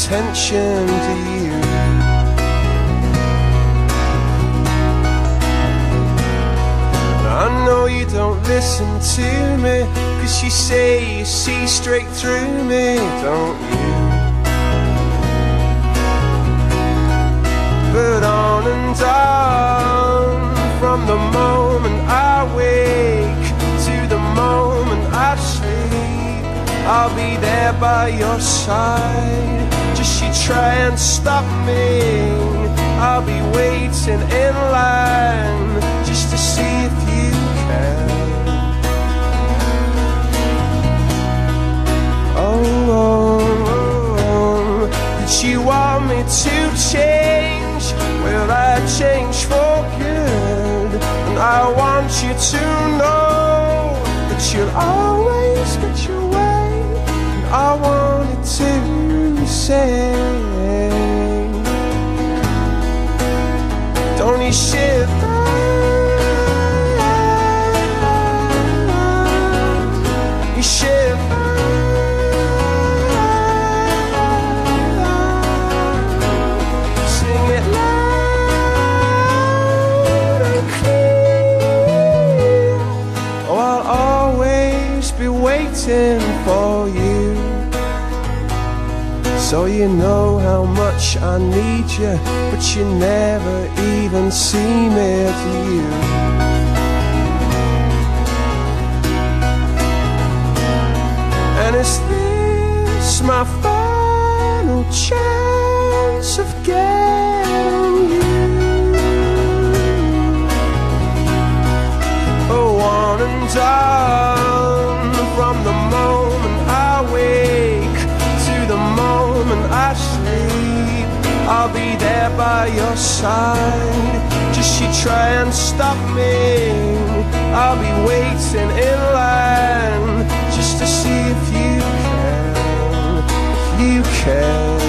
attention to you. I know you don't listen to me, 'cause you say you see straight through me, don't you? But on and on, from the moment I wake to the moment I sleep, I'll be there by your side. Just you try and stop me, I'll be waiting in line just to see if you can. Oh, did you want me to change? Will I change for good? And I want you to know that you'll always get your way. And I wanted to say, don't you shiver? You shiver. Sing it loud and clear. Oh, I'll always be waiting for you. So you know how much I need you, but you never even see me, do you? And is this my final chance of getting you? Oh, on and on, from the moment I wake to the moment I sleep, I'll be there by your side. Just you try and stop me, I'll be waiting in line just to see if you can, if you can.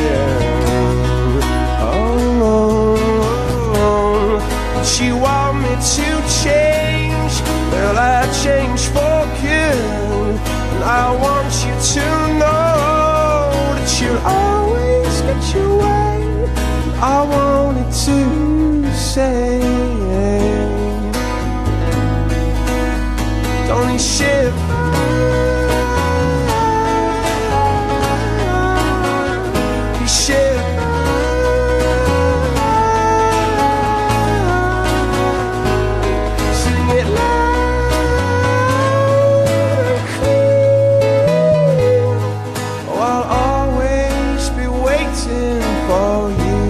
Oh, but you want me to change? Well, I change for good, and I want you to know that you'll always get your way. I wanted to say, don't you shiver?